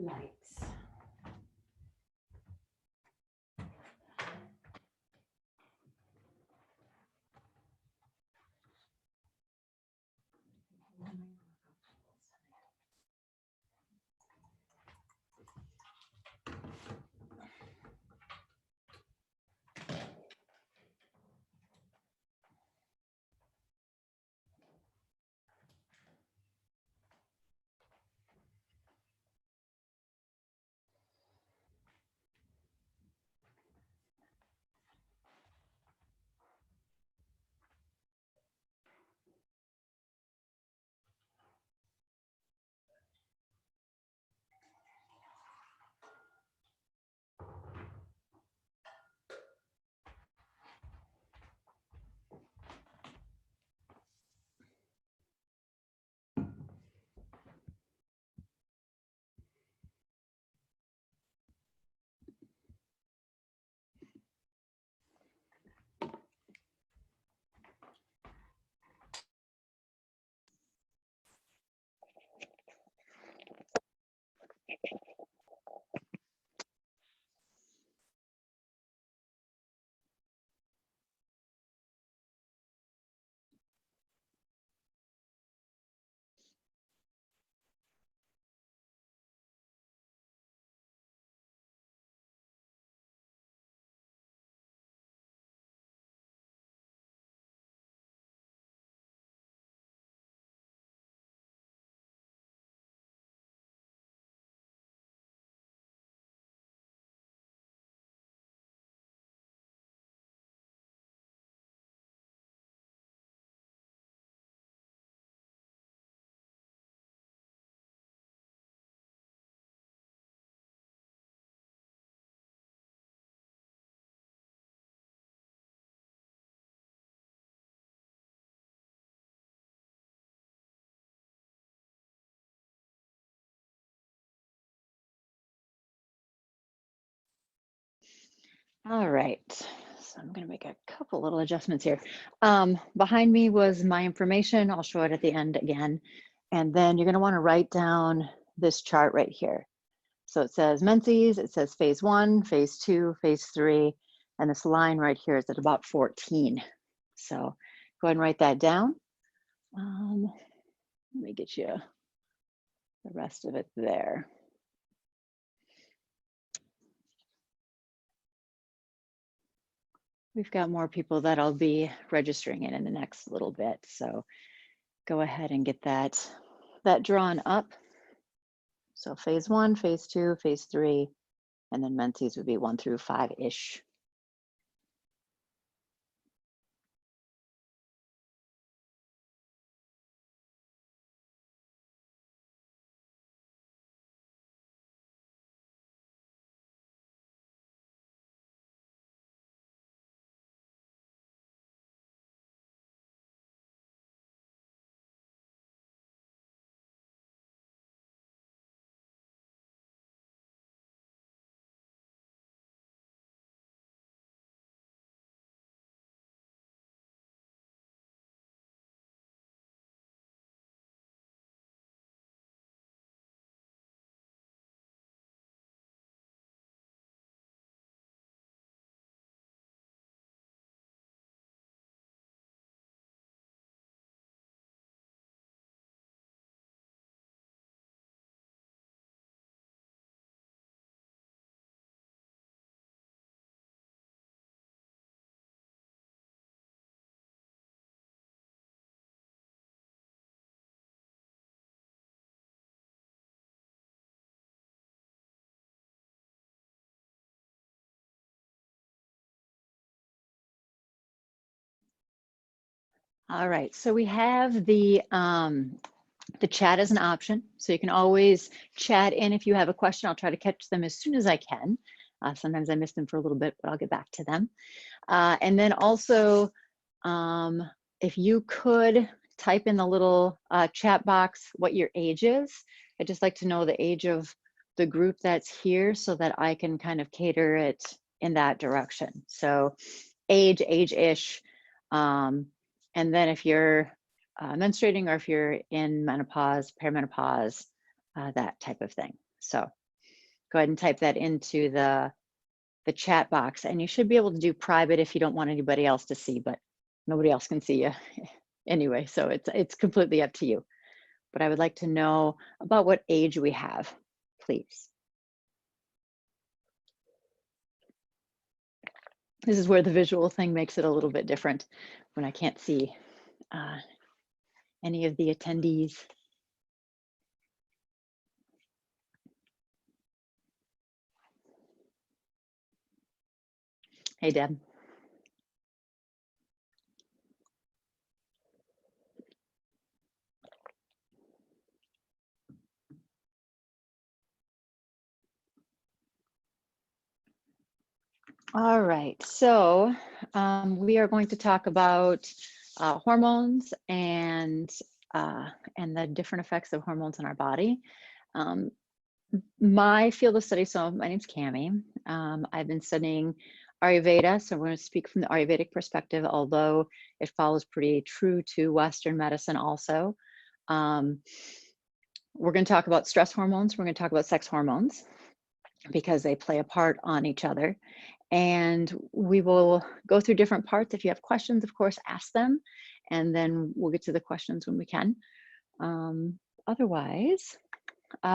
lights. All right, so I'm gonna make a couple little adjustments here. Behind me was my information. I'll show it at the end again. And then you're gonna wanna write down this chart right here. So it says Menzies, it says phase 1, phase 2, phase 3, and this line right here is at about 14. So go ahead and write that down. Let me get you the rest of it there. We've got more people that'll be registering in the next little bit. So go ahead and get that drawn up. So phase 1, phase 2, phase 3, and then Menzies would be 1 through 5-ish. All right, so we have the chat as an option. So you can always chat in if you have a question. I'll try to catch them as soon as I can. Sometimes I miss them for a little bit, but I'll get back to them. And then also, if you could type in the little chat box what your age is. I'd just like to know the age of the group that's here so that I can kind of cater it in that direction. So age-ish. And then if you're menstruating or if you're in menopause, perimenopause, that type of thing. So go ahead and type that into the chat box, and you should be able to do private if you don't want anybody else to see, but nobody else can see you anyway, so it's completely up to you. But I would like to know about what age we have, please. This is where the visual thing makes it a little bit different when I can't see any of the attendees. Hey, Deb. All right, so we are going to talk about hormones and the different effects of hormones in our body. My field of study, so my name's Cami. I've been studying Ayurveda, so we're going to speak from the Ayurvedic perspective, although it follows pretty true to Western medicine also. We're going to talk about stress hormones. We're going to talk about sex hormones because they play a part on each other. And we will go through different parts. If you have questions, of course, ask them, and then we'll get to the questions when we can. Otherwise,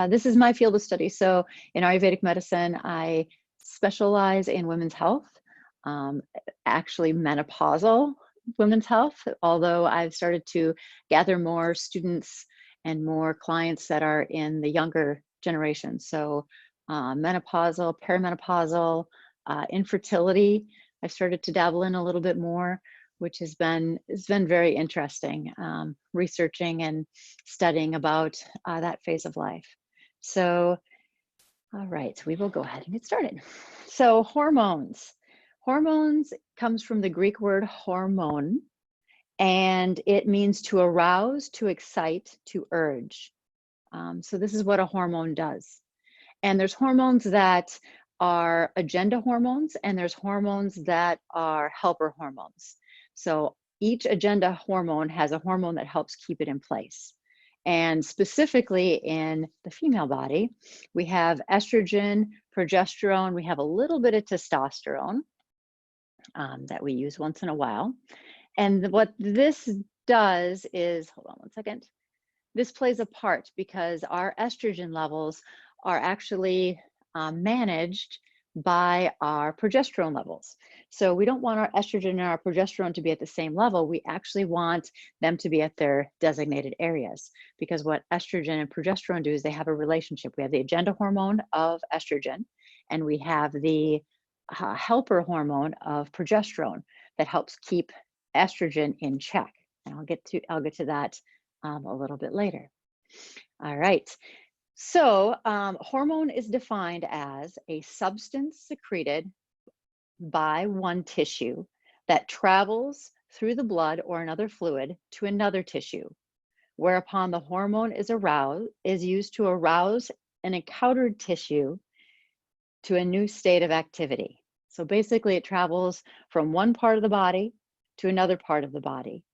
this is my field of study. So in Ayurvedic medicine, I specialize in women's health, actually menopausal women's health, although I've started to gather more students and more clients that are in the younger generation. So menopausal, perimenopausal, infertility, I've started to dabble in a little bit more, which has been very interesting, researching and studying about that phase of life. So, all right, we will go ahead and get started. So hormones. Hormones comes from the Greek word hormone, and it means to arouse, to excite, to urge. So this is what a hormone does. And there's hormones that are agenda hormones, and there's hormones that are helper hormones. So each agenda hormone has a hormone that helps keep it in place. And specifically in the female body, we have estrogen, progesterone, we have a little bit of testosterone that we use once in a while. And what this does is, hold on one second, this plays a part because our estrogen levels are actually managed by our progesterone levels. So we don't want our estrogen and our progesterone to be at the same level. We actually want them to be at their designated areas, because what estrogen and progesterone do is they have a relationship. We have the agenda hormone of estrogen, and we have the helper hormone of progesterone that helps keep estrogen in check. And I'll get to that a little bit later. All right. So hormone is defined as a substance secreted by one tissue that travels through the blood or another fluid to another tissue, whereupon the hormone is used to arouse an encountered tissue to a new state of activity. So basically it travels from one part of the body to another part of the body,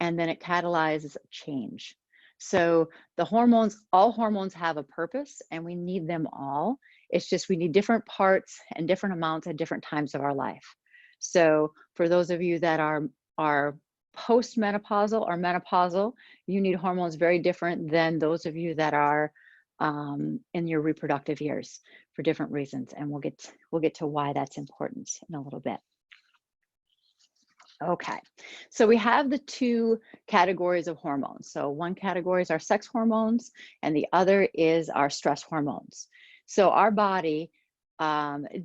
and then it catalyzes change. So the hormones, all hormones have a purpose, and we need them all. It's just we need different parts and different amounts at different times of our life. So for those of you that are post-menopausal or menopausal, you need hormones very different than those of you that are in your reproductive years for different reasons. And we'll get to why that's important in a little bit. Okay, so we have the two categories of hormones. So one category is our sex hormones, and the other is our stress hormones. So our body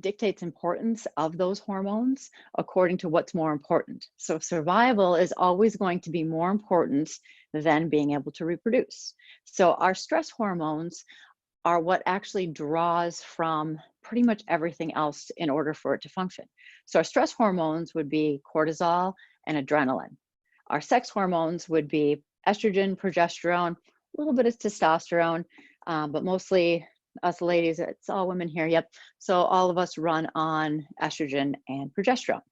dictates importance of those hormones according to what's more important. So survival is always going to be more important than being able to reproduce. So our stress hormones are what actually draws from pretty much everything else in order for it to function. So our stress hormones would be cortisol and adrenaline. Our sex hormones would be estrogen, progesterone, a little bit of testosterone, but mostly us ladies, it's all women here, yep. So all of us run on estrogen and progesterone.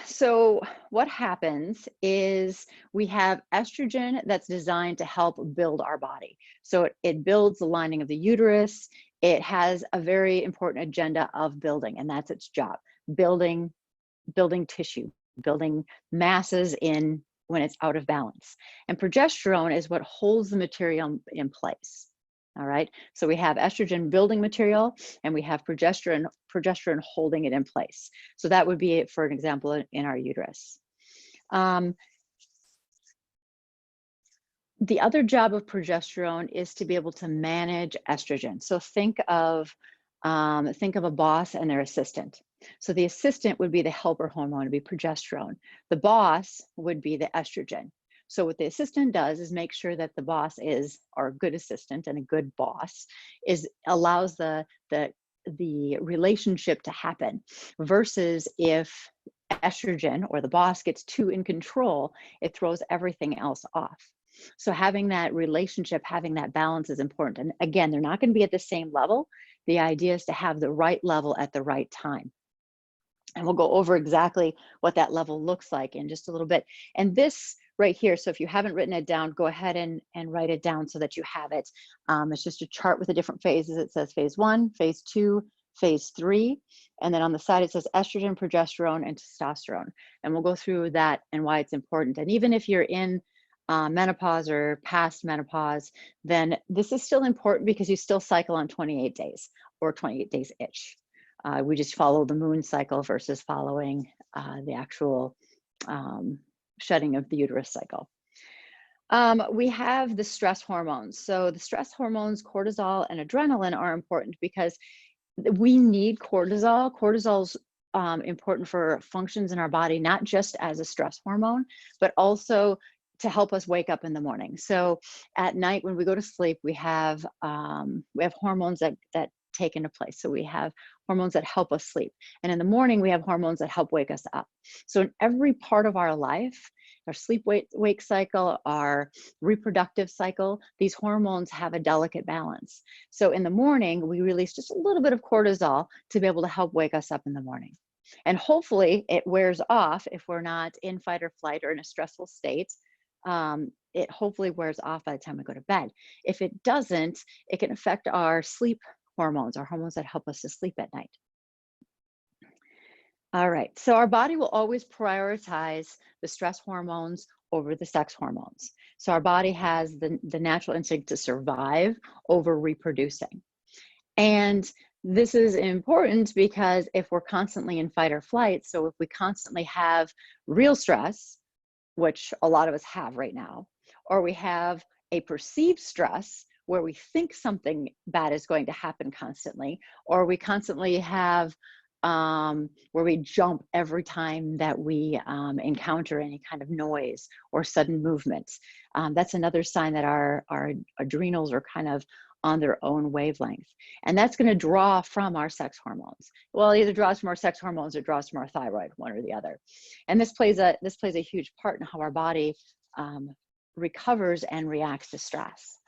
So what happens is we have estrogen that's designed to help build our body. So it builds the lining of the uterus, it has a very important agenda of building, and that's its job. Building tissue, building masses in when it's out of balance. And progesterone is what holds the material in place. All right. So we have estrogen building material, and we have progesterone holding it in place. So that would be it for an example in our uterus. The other job of progesterone is to be able to manage estrogen. So think of a boss and their assistant. So the assistant would be the helper hormone, to be progesterone. The boss would be the estrogen. So what the assistant does is make sure that the boss is, or a good assistant and a good boss, allows the relationship to happen, versus if estrogen or the boss gets too in control, it throws everything else off. So having that relationship, having that balance is important. And again, they're not going to be at the same level. The idea is to have the right level at the right time. And we'll go over exactly what that level looks like in just a little bit. And this right here, so if you haven't written it down, go ahead and write it down so that you have it. It's just a chart with the different phases. It says phase 1, phase 2, phase 3. And then on the side, it says estrogen, progesterone, and testosterone. And we'll go through that and why it's important. And even if you're in menopause or past menopause, then this is still important because you still cycle on 28 days or 28 days-ish. We just follow the moon cycle versus following the actual shedding of the uterus cycle. We have the stress hormones. So the stress hormones, cortisol and adrenaline, are important because we need cortisol. Cortisol's important for functions in our body, not just as a stress hormone, but also to help us wake up in the morning. So at night when we go to sleep, we have hormones that take into place. So we have hormones that help us sleep. And in the morning, we have hormones that help wake us up. So in every part of our life, our sleep-wake cycle, our reproductive cycle, these hormones have a delicate balance. So in the morning, we release just a little bit of cortisol to be able to help wake us up in the morning. And hopefully it wears off if we're not in fight or flight or in a stressful state. It hopefully wears off by the time we go to bed. If it doesn't, it can affect our sleep hormones, our hormones that help us to sleep at night. All right, so our body will always prioritize the stress hormones over the sex hormones. So our body has the natural instinct to survive over reproducing. And this is important because if we're constantly in fight or flight, so if we constantly have real stress, which a lot of us have right now, or we have a perceived stress where we think something bad is going to happen constantly, or we constantly have where we jump every time that we encounter any kind of noise or sudden movements. That's another sign that our adrenals are kind of on their own wavelength. And that's going to draw from our sex hormones. Well, it either draws from our sex hormones or draws from our thyroid, one or the other. And this plays a huge part in how our body recovers and reacts to stress.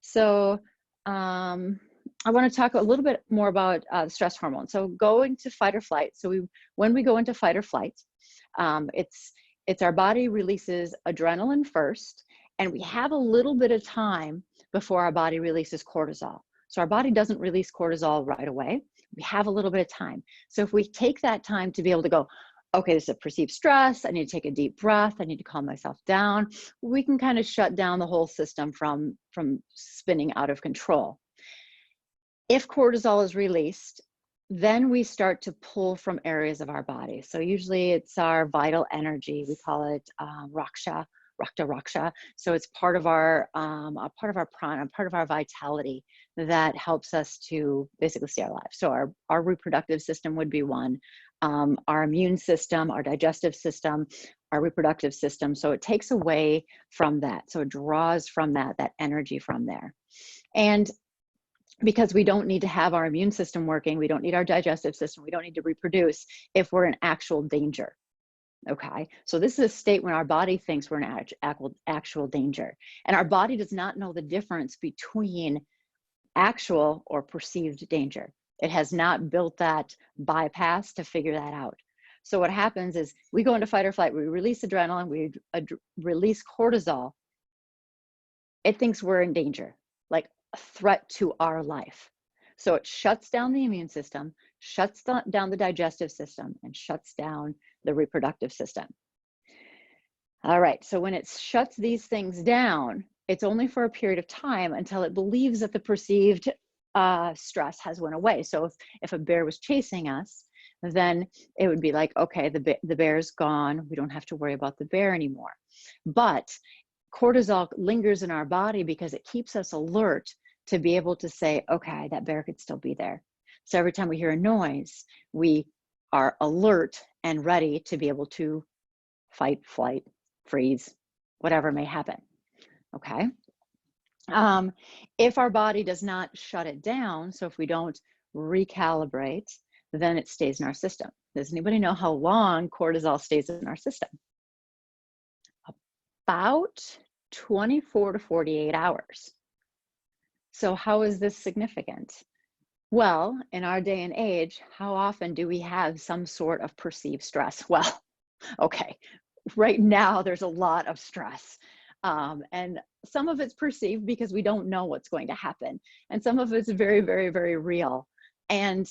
So I want to talk a little bit more about the stress hormone. So going to fight or flight. So when we go into fight or flight, it's our body releases adrenaline first, and we have a little bit of time before our body releases cortisol. So our body doesn't release cortisol right away. We have a little bit of time. So if we take that time to be able to go, okay, this is a perceived stress, I need to take a deep breath, I need to calm myself down, we can kind of shut down the whole system from spinning out of control. If cortisol is released, then we start to pull from areas of our body. So usually it's our vital energy. We call it raksha. So it's part of our prana, part of our vitality that helps us to basically stay alive. So our reproductive system would be one, our immune system, our digestive system, our reproductive system. So it takes away from that. So it draws from that energy from there. And because we don't need to have our immune system working, we don't need our digestive system, we don't need to reproduce if we're in actual danger. Okay, so this is a state when our body thinks we're in actual danger. And our body does not know the difference between actual or perceived danger. It has not built that bypass to figure that out. So what happens is we go into fight or flight, we release adrenaline, we release cortisol. It thinks we're in danger, like a threat to our life. So it shuts down the immune system, shuts down the digestive system, and shuts down the reproductive system. All right, so when it shuts these things down, it's only for a period of time until it believes that the perceived stress has went away. So if a bear was chasing us, then it would be like, okay, the bear's gone. We don't have to worry about the bear anymore. But cortisol lingers in our body because it keeps us alert to be able to say, okay, that bear could still be there. So every time we hear a noise, we are alert and ready to be able to fight, flight, freeze, whatever may happen. Okay. If our body does not shut it down, so if we don't recalibrate, then it stays in our system. Does anybody know how long cortisol stays in our system? About 24 to 48 hours. So how is this significant? Well, in our day and age, how often do we have some sort of perceived stress? Well, okay, right now there's a lot of stress. And some of it's perceived because we don't know what's going to happen. And some of it's very, very, very real. And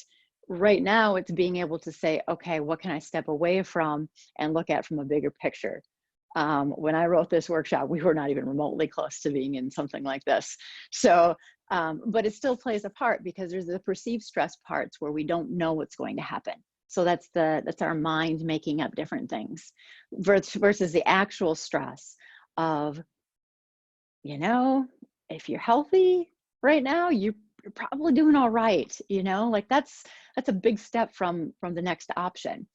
right now it's being able to say, okay, what can I step away from and look at from a bigger picture? When I wrote this workshop, we were not even remotely close to being in something like this. So, but it still plays a part because there's the perceived stress parts where we don't know what's going to happen. So that's our mind making up different things versus the actual stress of, you know, if you're healthy right now, you're probably doing all right, you know, like that's a big step from the next option.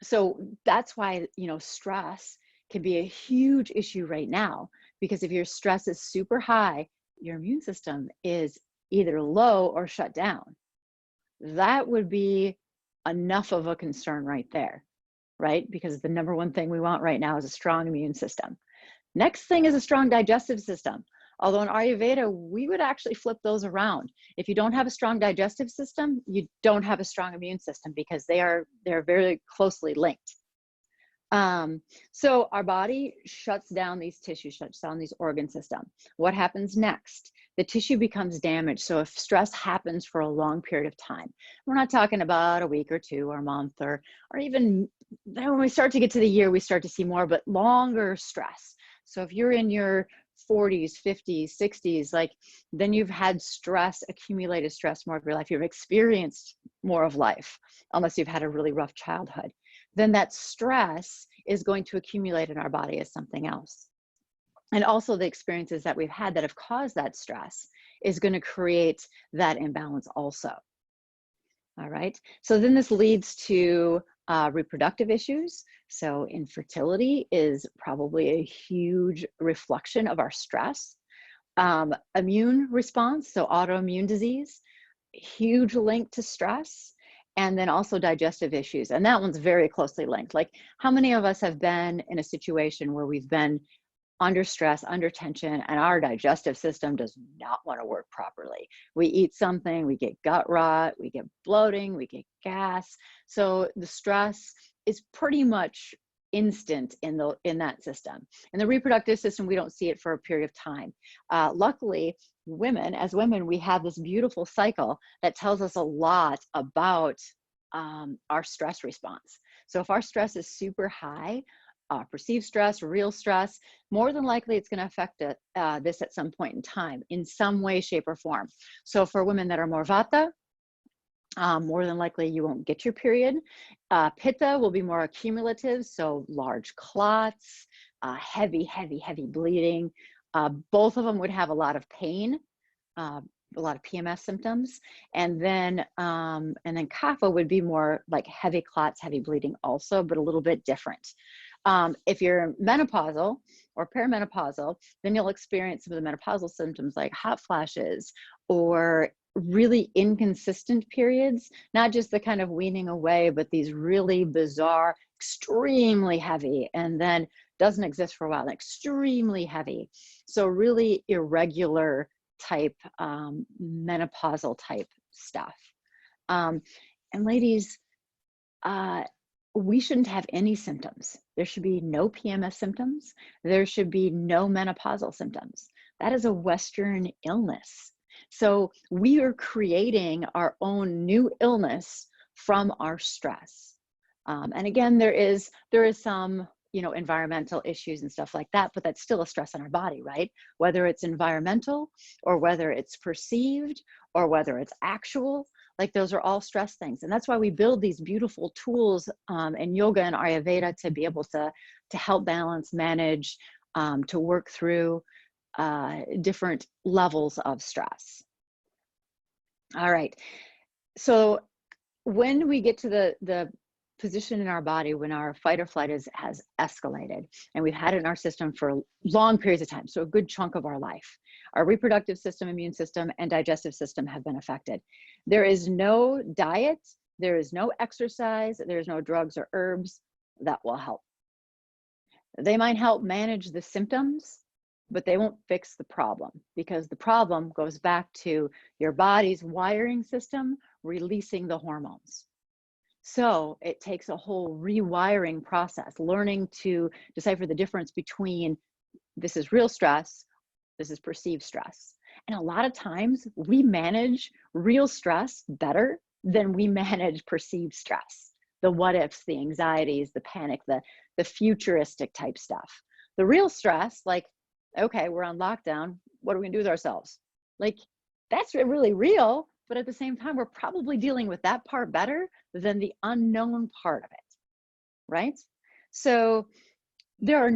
So that's why, you know, stress can be a huge issue right now, because if your stress is super high, your immune system is either low or shut down. That would be enough of a concern right there, right? Because the number one thing we want right now is a strong immune system. Next thing is a strong digestive system. Although in Ayurveda, we would actually flip those around. If you don't have a strong digestive system, you don't have a strong immune system because they're very closely linked. So our body shuts down these tissues, shuts down these organ system. What happens next? The tissue becomes damaged. So if stress happens for a long period of time, we're not talking about a week or two or a month or even then when we start to get to the year, we start to see more, but longer stress. So if you're in your 40s, 50s, 60s, like then you've had stress, accumulated stress more of your life. You've experienced more of life, unless you've had a really rough childhood. Then that stress is going to accumulate in our body as something else. And also the experiences that we've had that have caused that stress is going to create that imbalance also. All right. So then this leads to reproductive issues. So infertility is probably a huge reflection of our stress. Immune response, so autoimmune disease, huge link to stress. And then also digestive issues. And that one's very closely linked. Like how many of us have been in a situation where we've been under stress, under tension, and our digestive system does not want to work properly. We eat something, we get gut rot, we get bloating, we get gas. So the stress is pretty much instant in that system. In the reproductive system, we don't see it for a period of time. Luckily, as women, we have this beautiful cycle that tells us a lot about our stress response. So if our stress is super high, perceived stress, real stress, more than likely it's going to affect this at some point in time, in some way, shape, or form. So for women that are more vata, more than likely you won't get your period. Pitta will be more accumulative, so large clots, heavy bleeding. Both of them would have a lot of pain, a lot of PMS symptoms, and then Kapha would be more like heavy clots, heavy bleeding also, but a little bit different. If you're menopausal or perimenopausal, then you'll experience some of the menopausal symptoms like hot flashes or really inconsistent periods, not just the kind of weaning away, but these really bizarre, extremely heavy, and then doesn't exist for a while, extremely heavy. So really irregular type, menopausal type stuff. And ladies, we shouldn't have any symptoms. There should be no PMS symptoms. There should be no menopausal symptoms. That is a Western illness. So we are creating our own new illness from our stress. And again, there is some, environmental issues and stuff like that, but that's still a stress on our body, right? Whether it's environmental or whether it's perceived or whether it's actual, like those are all stress things. And that's why we build these beautiful tools in yoga and Ayurveda to be able to help balance, manage, to work through different levels of stress. All right. So when we get to the position in our body when our fight or flight has escalated and we've had it in our system for long periods of time, so a good chunk of our life, our reproductive system, immune system, and digestive system have been affected. There is no diet, there is no exercise, there's no drugs or herbs that will help. They might help manage the symptoms, but they won't fix the problem, because the problem goes back to your body's wiring system releasing the hormones. So it takes a whole rewiring process, learning to decipher the difference between this is real stress, this is perceived stress. And a lot of times we manage real stress better than we manage perceived stress. The what ifs, the anxieties, the panic, the futuristic type stuff. The real stress, like, okay, we're on lockdown, what are we gonna do with ourselves? Like, that's really real, but at the same time, we're probably dealing with that part better than the unknown part of it, right? So there's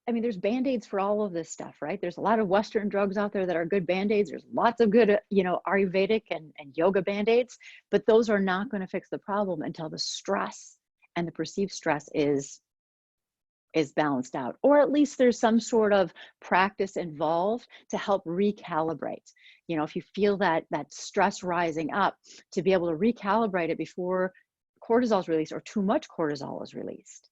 there's Band-Aids for all of this stuff, right? There's a lot of Western drugs out there that are good Band-Aids. There's lots of good, Ayurvedic and yoga Band-Aids, but those are not going to fix the problem until the stress and the perceived stress is balanced out, or at least there's some sort of practice involved to help recalibrate. If you feel that stress rising up, to be able to recalibrate it before cortisol is released or too much cortisol is released.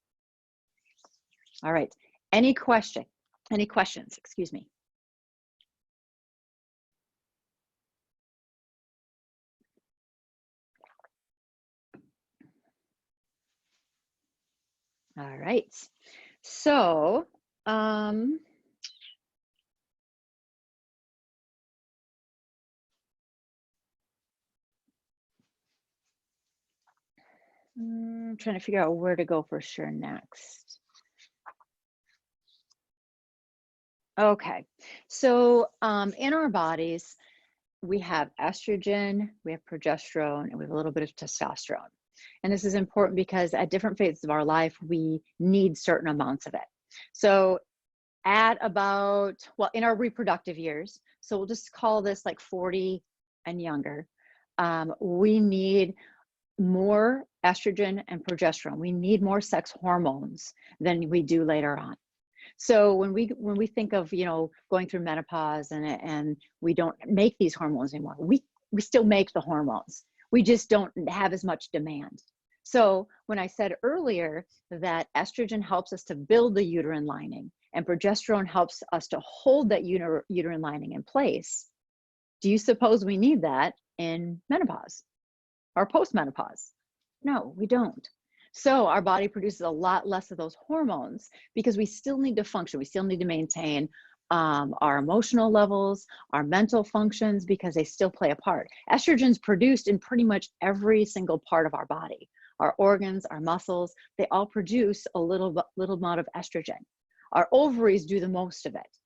All right. Any questions? Excuse me. All right. So, I'm trying to figure out where to go for sure next. Okay, so in our bodies, we have estrogen, we have progesterone, and we have a little bit of testosterone. And this is important because at different phases of our life, we need certain amounts of it. So at about, in our reproductive years, so we'll just call this like 40 and younger, we need more estrogen and progesterone. We need more sex hormones than we do later on. So when we think of, going through menopause and we don't make these hormones anymore, we still make the hormones. We just don't have as much demand. So when I said earlier that estrogen helps us to build the uterine lining and progesterone helps us to hold that uterine lining in place, do you suppose we need that in menopause or postmenopause? No, we don't. So our body produces a lot less of those hormones because we still need to function. We still need to maintain our emotional levels, our mental functions, because they still play a part. Estrogen's produced in pretty much every single part of our body. Our organs, our muscles, they all produce a little amount of estrogen. Our ovaries do the most of it.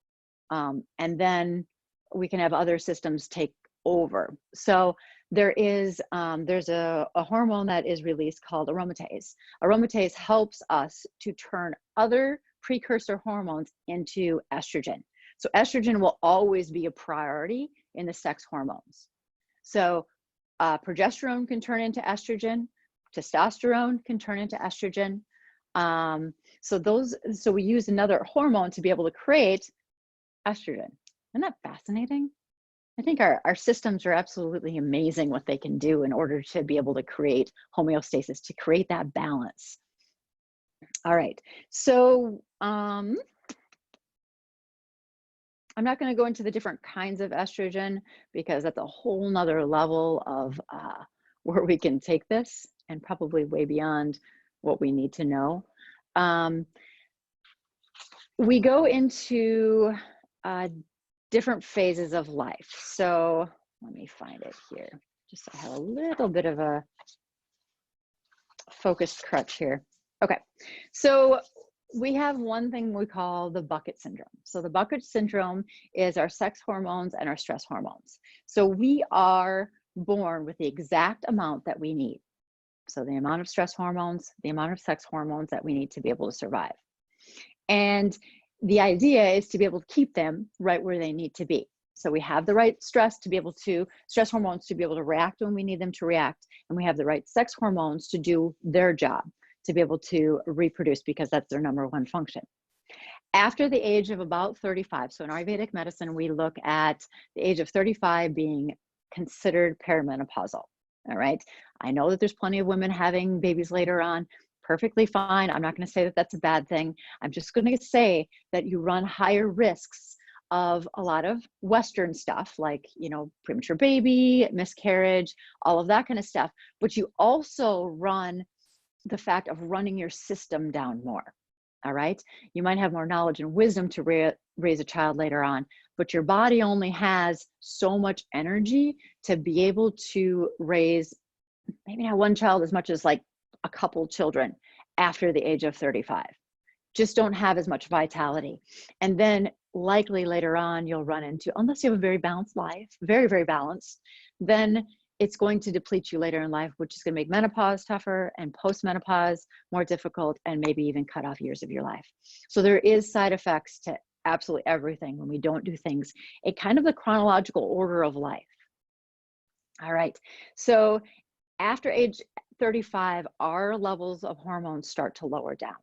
And then we can have other systems take over. So there's a hormone that is released called aromatase. Aromatase helps us to turn other precursor hormones into estrogen. So estrogen will always be a priority in the sex hormones. So progesterone can turn into estrogen, testosterone can turn into estrogen. So we use another hormone to be able to create estrogen. Isn't that fascinating? I think our systems are absolutely amazing what they can do in order to be able to create homeostasis, to create that balance. All right, so I'm not going to go into the different kinds of estrogen because that's a whole nother level of where we can take this and probably way beyond what we need to know. We go into different phases of life. So let me find it here. Just so I have a little bit of a focused crutch here. Okay, so we have one thing we call the bucket syndrome. So the bucket syndrome is our sex hormones and our stress hormones. So we are born with the exact amount that we need. So the amount of stress hormones, the amount of sex hormones that we need to be able to survive. And the idea is to be able to keep them right where they need to be. So we have the right stress hormones to be able to react when we need them to react. And we have the right sex hormones to do their job, to be able to reproduce, because that's their number one function. After the age of about 35, so in Ayurvedic medicine, we look at the age of 35 being considered perimenopausal. All right. I know that there's plenty of women having babies later on. Perfectly fine. I'm not going to say that that's a bad thing. I'm just going to say that you run higher risks of a lot of Western stuff, like, premature baby, miscarriage, all of that kind of stuff. But you also run the fact of running your system down more. All right. You might have more knowledge and wisdom to raise a child later on, but your body only has so much energy to be able to raise maybe not one child as much as like a couple children after the age of 35. Just don't have as much vitality. And then likely later on, you'll run into, unless you have a very balanced life, very, very balanced, then it's going to deplete you later in life, which is going to make menopause tougher and postmenopause more difficult, and maybe even cut off years of your life. So there is side effects to absolutely everything when we don't do things in kind of the chronological order of life. All right. So after age 35, our levels of hormones start to lower down.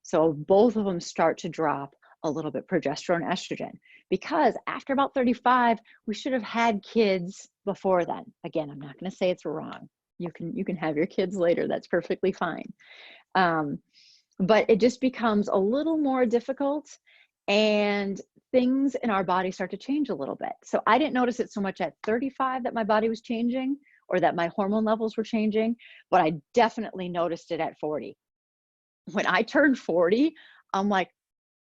So both of them start to drop a little bit, progesterone, estrogen, because after about 35, we should have had kids before then. Again, I'm not going to say it's wrong. You can have your kids later. That's perfectly fine. But it just becomes a little more difficult, and things in our body start to change a little bit. So I didn't notice it so much at 35 that my body was changing or that my hormone levels were changing, but I definitely noticed it at 40. When I turned 40, I'm like,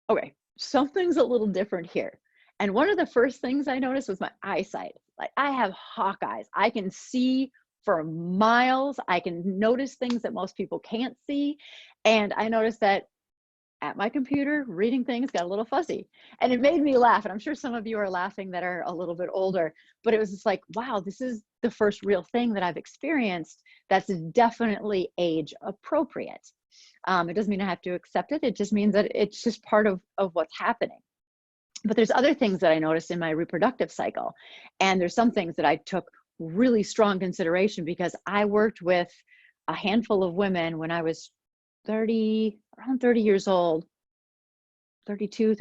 okay, something's a little different here. And one of the first things I noticed was my eyesight. Like, I have hawk eyes. I can see for miles. I can notice things that most people can't see. And I noticed that at my computer, reading things got a little fuzzy, and it made me laugh. And I'm sure some of you are laughing that are a little bit older, but it was just like, wow, this is the first real thing that I've experienced that's definitely age appropriate. It doesn't mean I have to accept it. It just means that it's just part of what's happening. But there's other things that I noticed in my reproductive cycle. And there's some things that I took really strong consideration, because I worked with a handful of women when I was around 30 years old, 32,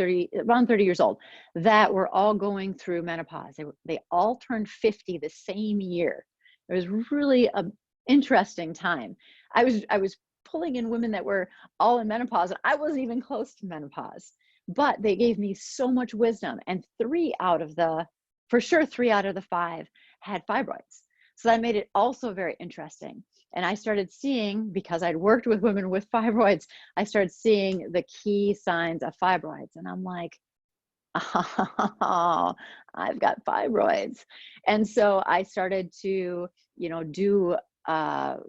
around 30 years old, that were all going through menopause. They all turned 50 the same year. It was really an interesting time. I was pulling in women that were all in menopause, and I wasn't even close to menopause, but they gave me so much wisdom. And 3 out of the 5 had fibroids. So that made it also very interesting. And I started seeing, because I'd worked with women with fibroids, I started seeing the key signs of fibroids. And I'm like, oh, I've got fibroids. And so I started to, do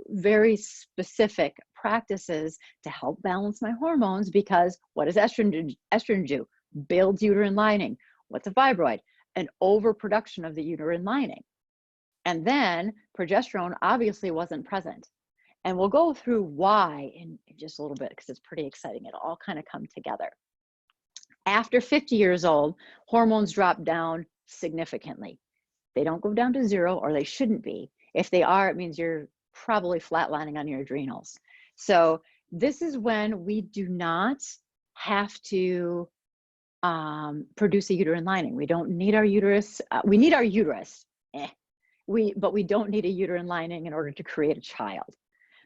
very specific practices to help balance my hormones, because what does estrogen do? Builds uterine lining. What's a fibroid? An overproduction of the uterine lining. And then progesterone obviously wasn't present. And we'll go through why in just a little bit, because it's pretty exciting. It'll all kind of come together. After 50 years old, hormones drop down significantly. They don't go down to 0, or they shouldn't be. If they are, it means you're probably flatlining on your adrenals. So this is when we do not have to produce a uterine lining. We don't need our uterus. We need our uterus. But we don't need a uterine lining in order to create a child.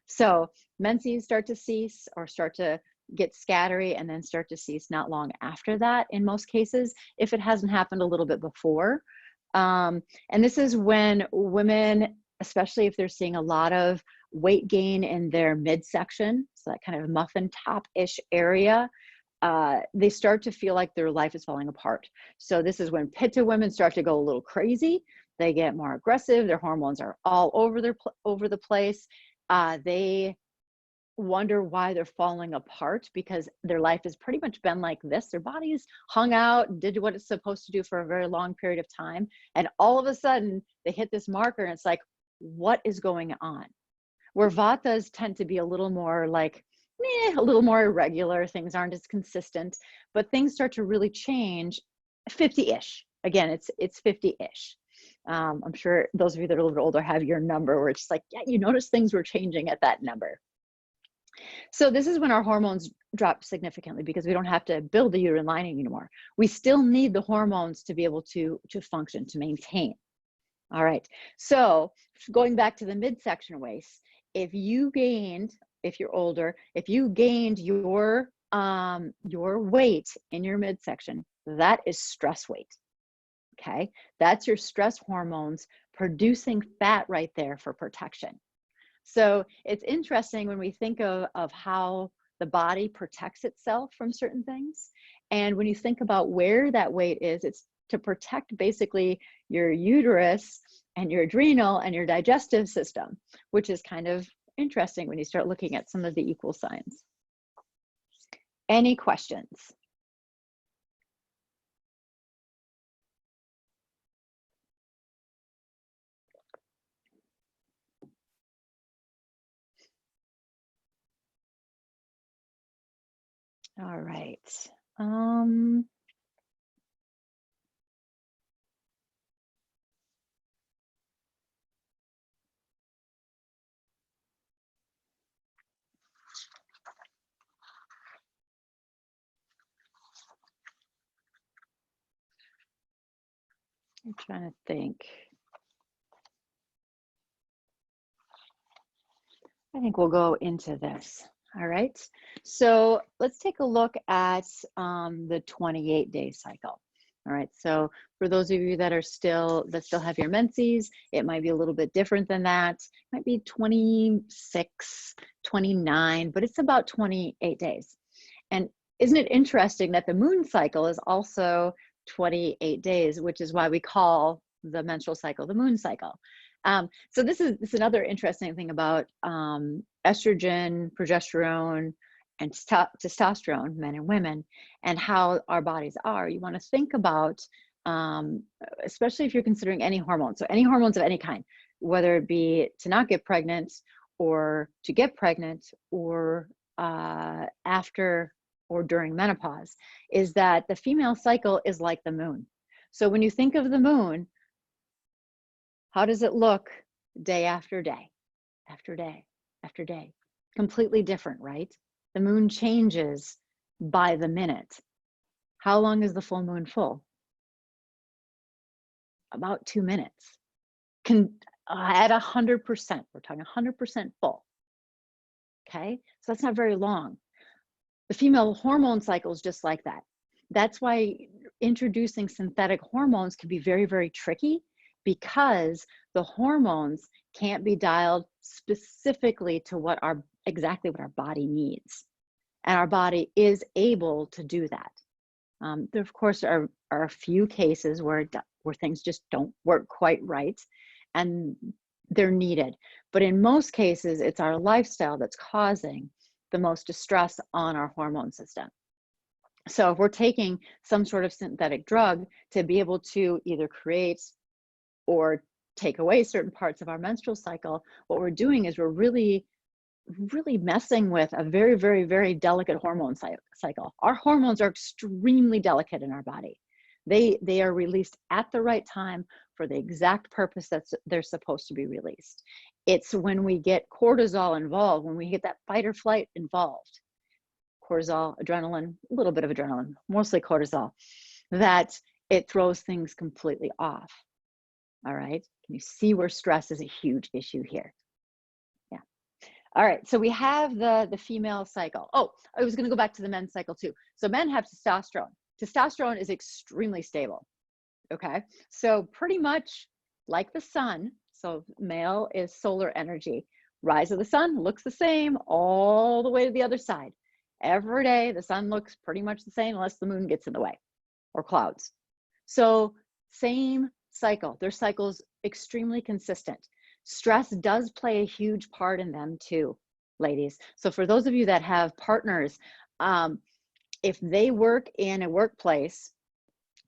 So menses start to cease, or start to get scattery, and then start to cease not long after that in most cases, if it hasn't happened a little bit before. And this is when women, especially if they're seeing a lot of weight gain in their midsection, so that kind of muffin top-ish area, they start to feel like their life is falling apart. So this is when Pitta women start to go a little crazy. They get more aggressive. Their hormones are all over the place. They wonder why they're falling apart because their life has pretty much been like this. Their bodies hung out, did what it's supposed to do for a very long period of time. And all of a sudden they hit this marker and it's like, what is going on? Where Vatas tend to be a little more like, a little more irregular, things aren't as consistent, but things start to really change 50-ish. Again, it's 50-ish. I'm sure those of you that are a little bit older have your number where it's just like, yeah, you notice things were changing at that number. So this is when our hormones drop significantly because we don't have to build the uterine lining anymore. We still need the hormones to be able to function, to maintain. All right, so going back to the midsection waist, if you're older, if you gained your weight in your midsection, that is stress weight. Okay, that's your stress hormones producing fat right there for protection. So it's interesting when we think of how the body protects itself from certain things. And when you think about where that weight is, it's to protect basically your uterus and your adrenal and your digestive system, which is kind of interesting when you start looking at some of the equal signs. Any questions? All right. I'm trying to think. I think we'll go into this. All right. So let's take a look at the 28-day cycle. All right. So for those of you that still have your menses, it might be a little bit different than that. It might be 26, 29, but it's about 28 days. And isn't it interesting that the moon cycle is also 28 days, which is why we call the menstrual cycle the moon cycle. So this is another interesting thing about estrogen, progesterone, and testosterone, men and women, and how our bodies are. You want to think about, especially if you're considering any hormones, so any hormones of any kind, whether it be to not get pregnant or to get pregnant or after or during menopause, is that the female cycle is like the moon. So when you think of the moon, how does it look day after day, after day, after day? Completely different, right? The moon changes by the minute. How long is the full moon full? About 2 minutes. At 100%, we're talking 100% full. Okay, so that's not very long. The female hormone cycle is just like that. That's why introducing synthetic hormones can be very, very tricky, because the hormones can't be dialed specifically to exactly what our body needs. And our body is able to do that. There, of course, are a few cases where things just don't work quite right, and they're needed. But in most cases, it's our lifestyle that's causing the most distress on our hormone system. So if we're taking some sort of synthetic drug to be able to either create or take away certain parts of our menstrual cycle, what we're doing is we're really messing with a very, very, very delicate hormone cycle. Our hormones are extremely delicate in our body. They are released at the right time for the exact purpose that they're supposed to be released. It's when we get cortisol involved, when we get that fight or flight involved, cortisol, adrenaline, a little bit of adrenaline, mostly cortisol, that it throws things completely off. All right, can you see where stress is a huge issue here? Yeah. All right, so we have the female cycle. Oh, I was gonna go back to the men's cycle too. So men have testosterone. Testosterone is extremely stable, okay? So pretty much like the sun, so male is solar energy. Rise of the sun looks the same all the way to the other side. Every day, the sun looks pretty much the same unless the moon gets in the way or clouds. So same cycle. Their cycle's extremely consistent. Stress does play a huge part in them too, ladies. So for those of you that have partners, if they work in a workplace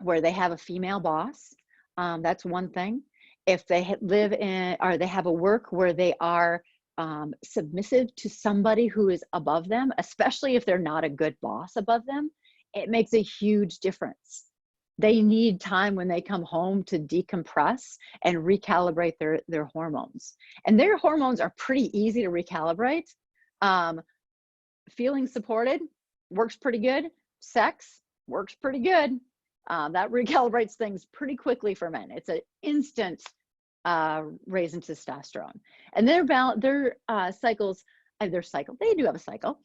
where they have a female boss, that's one thing. If they live in, or they have a work where they are submissive to somebody who is above them, especially if they're not a good boss above them, it makes a huge difference. They need time when they come home to decompress and recalibrate their hormones. And their hormones are pretty easy to recalibrate. Feeling supported works pretty good. Sex works pretty good. That recalibrates things pretty quickly for men. It's an instant raise in testosterone. And their cycles, their cycle, they do have a cycle.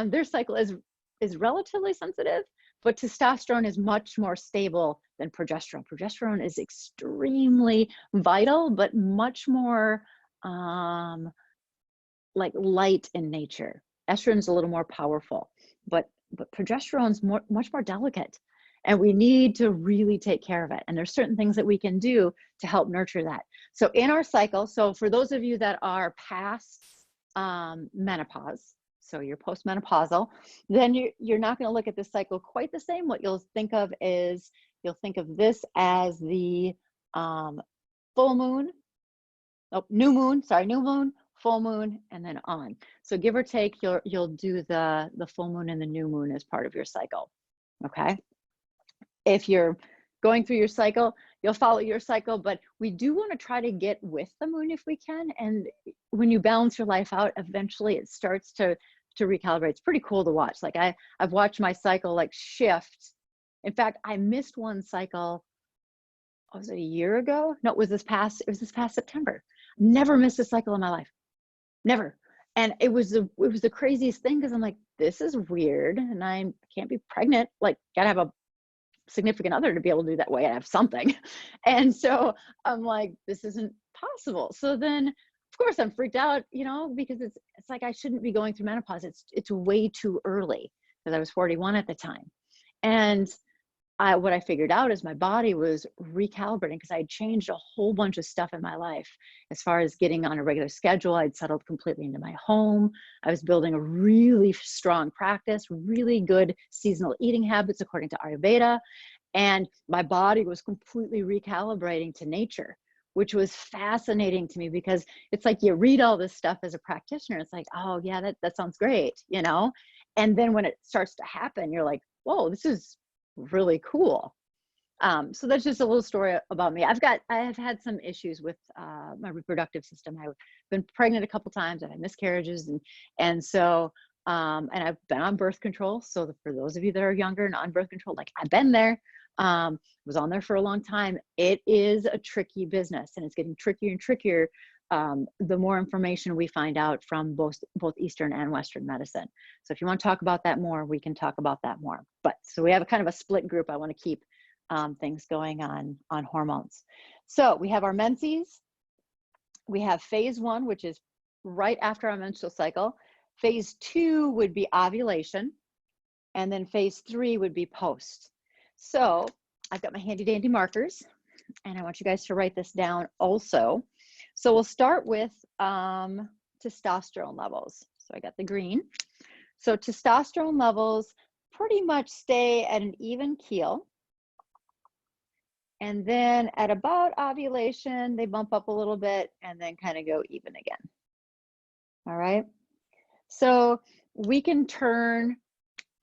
Their cycle is relatively sensitive, but testosterone is much more stable than progesterone. Progesterone is extremely vital, but much more like light in nature. Estrogen is a little more powerful, but progesterone is much more delicate, and we need to really take care of it. And there's certain things that we can do to help nurture that. So in our cycle, so for those of you that are past menopause, so you're postmenopausal, then you're not going to look at this cycle quite the same. What you'll think of is, you'll think of this as the full moon, new moon, full moon, and then on. So give or take, you'll do the full moon and the new moon as part of your cycle. Okay. If you're going through your cycle, you'll follow your cycle, but we do want to try to get with the moon if we can. And when you balance your life out, eventually it starts to recalibrate. It's pretty cool to watch. Like I've watched my cycle like shift. In fact, I missed one cycle. Was it a year ago? No, it was this past September. Never missed a cycle in my life. Never. And it was the craziest thing, because I'm like, this is weird, and I can't be pregnant. Like, gotta have a significant other to be able to do that way. I have something. And so I'm like, this isn't possible. So then of course I'm freaked out, you know, because it's like, I shouldn't be going through menopause. It's way too early, because I was 41 at the time. And what I figured out is my body was recalibrating, because I had changed a whole bunch of stuff in my life. As far as getting on a regular schedule, I'd settled completely into my home. I was building a really strong practice, really good seasonal eating habits according to Ayurveda. And my body was completely recalibrating to nature, which was fascinating to me, because it's like, you read all this stuff as a practitioner. It's like, oh yeah, that sounds great, you know? And then when it starts to happen, you're like, whoa, this is really cool. So that's just a little story about me. I have had some issues with my reproductive system. I've been pregnant a couple times. I've had miscarriages, and so and I've been on birth control. So for those of you that are younger and on birth control, like I've been there, was on there for a long time. It is a tricky business, and it's getting trickier and trickier the more information we find out from both Eastern and Western medicine. So if you want to talk about that more, we can talk about that more. But so we have a kind of a split group. I want to keep things going on hormones. So we have our menses. We have phase 1, which is right after our menstrual cycle. Phase 2 would be ovulation. And then phase 3 would be post. So I've got my handy dandy markers, and I want you guys to write this down also. So we'll start with testosterone levels. So I got the green. So testosterone levels pretty much stay at an even keel. And then at about ovulation, they bump up a little bit and then kind of go even again. All right. So we can turn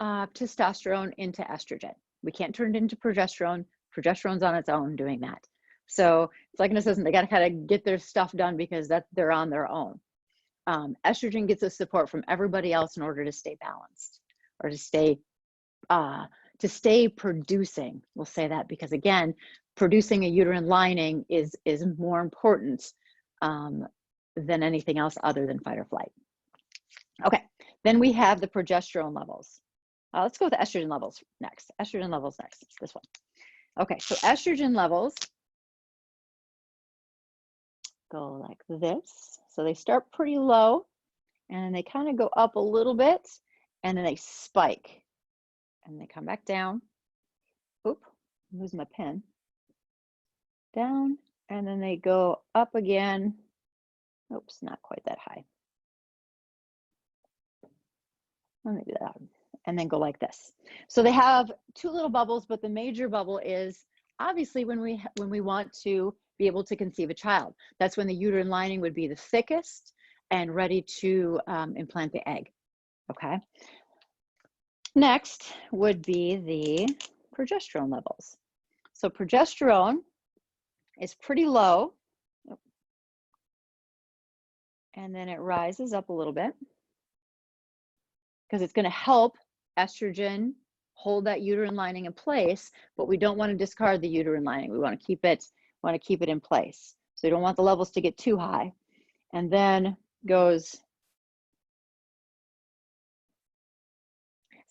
testosterone into estrogen. We can't turn it into progesterone. Progesterone's on its own doing that. So it's like an assistant. They got to kind of get their stuff done, because they're on their own. Estrogen gets the support from everybody else in order to stay balanced, or to stay producing. We'll say that because, again, producing a uterine lining is more important than anything else other than fight or flight. Okay, then we have the progesterone levels. Let's go with the estrogen levels next. Estrogen levels next. It's this one. Okay, so estrogen levels go like this. So they start pretty low, and they kind of go up a little bit, and then they spike, and they come back down. Oop, lose my pen. Down, and then they go up again. Oops, not quite that high. Let me do that. And then go like this. So they have two little bubbles, but the major bubble is obviously when we want to be able to conceive a child. That's when the uterine lining would be the thickest and ready to implant the egg. Okay. Next would be the progesterone levels. So progesterone is pretty low, and then it rises up a little bit because it's going to help estrogen hold that uterine lining in place, but we don't want to discard the uterine lining. We want to keep it in place. So you don't want the levels to get too high. And then goes,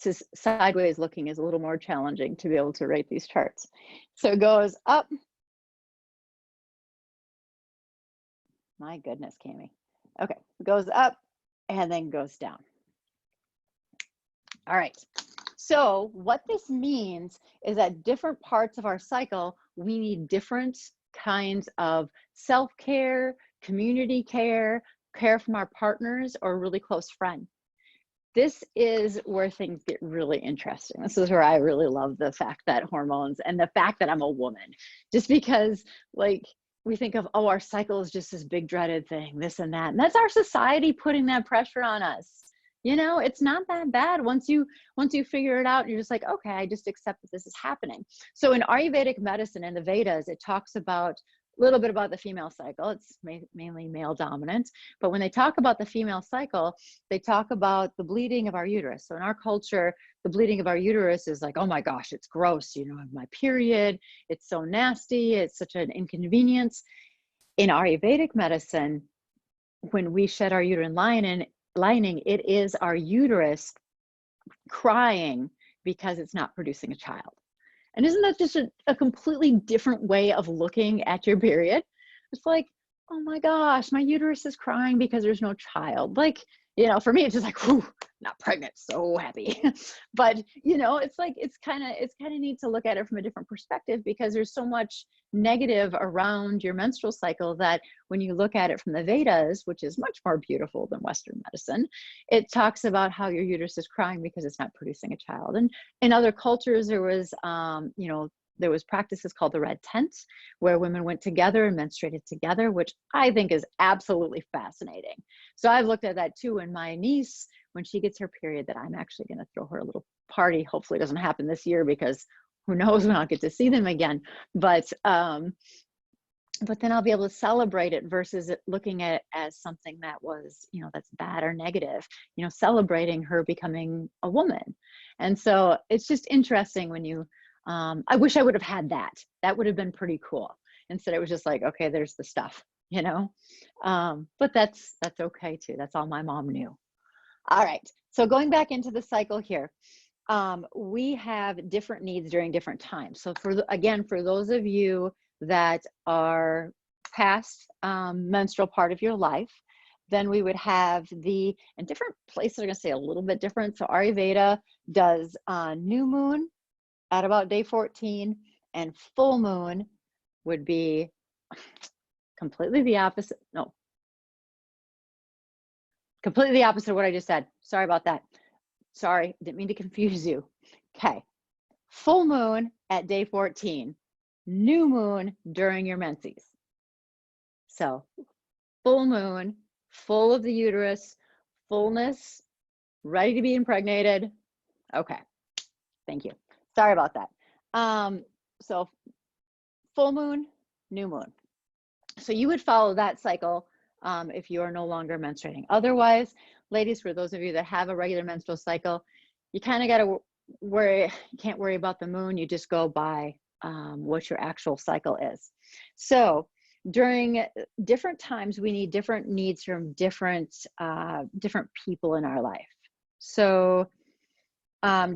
this sideways looking is a little more challenging to be able to rate these charts. So it goes up. My goodness, Cami. Okay, it goes up and then goes down. All right. So what this means is that different parts of our cycle, we need different kinds of self-care, community care, care from our partners or a really close friend. This is where things get really interesting. This is where I really love the fact that hormones and the fact that I'm a woman, just because like we think of, oh, our cycle is just this big dreaded thing, this and that. And that's our society putting that pressure on us. You know, it's not that bad once you figure it out. You're just like, okay, I just accept that this is happening. So in Ayurvedic medicine and the Vedas, it talks about a little bit about the female cycle. It's mainly male dominant, but when they talk about the female cycle, they talk about the bleeding of our uterus. So in our culture, the bleeding of our uterus is like, oh my gosh, it's gross. You know, my period, it's so nasty. It's such an inconvenience. In Ayurvedic medicine, when we shed our uterine lining, it is our uterus crying because it's not producing a child. And isn't that just a completely different way of looking at your period? It's like, oh my gosh, my uterus is crying because there's no child. Like, you know, for me, it's just like, whew, not pregnant, so happy. But, you know, it's like, it's kind of neat to look at it from a different perspective because there's so much negative around your menstrual cycle that when you look at it from the Vedas, which is much more beautiful than Western medicine, it talks about how your uterus is crying because it's not producing a child. And in other cultures, there was, you know, there was practices called the red tent where women went together and menstruated together, which I think is absolutely fascinating. So I've looked at that too. And my niece, when she gets her period, that I'm actually going to throw her a little party. Hopefully it doesn't happen this year because who knows when I'll get to see them again. But then I'll be able to celebrate it versus looking at it as something that was, you know, that's bad or negative, you know, celebrating her becoming a woman. And so it's just interesting when you, I wish I would have had that. That would have been pretty cool. Instead, it was just like, okay, there's the stuff, you know, but that's okay too. That's all my mom knew. All right. So going back into the cycle here, we have different needs during different times. So for those of you that are past menstrual part of your life, then we would have in different places are going to say a little bit different. So Ayurveda does new moon at about day 14, and full moon would be completely the opposite. No, completely the opposite of what I just said. Sorry about that. Sorry, didn't mean to confuse you. Okay, full moon at day 14, new moon during your menses. So full moon, full of the uterus, fullness, ready to be impregnated. Okay, thank you. Sorry about that. So full moon, new moon. So you would follow that cycle if you are no longer menstruating. Otherwise, ladies, for those of you that have a regular menstrual cycle, you kind of got to worry, you can't worry about the moon. You just go by what your actual cycle is. So during different times, we need different needs from different people in our life. So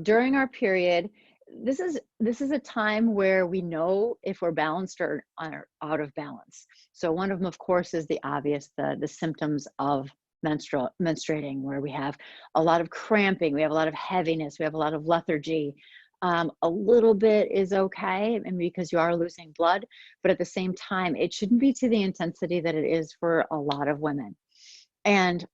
during our period, this is a time where we know if we're balanced or out of balance. So one of them, of course, is the obvious, the symptoms of menstruating, where we have a lot of cramping, we have a lot of heaviness, we have a lot of lethargy. A little bit is okay, and because you are losing blood, but at the same time, it shouldn't be to the intensity that it is for a lot of women. And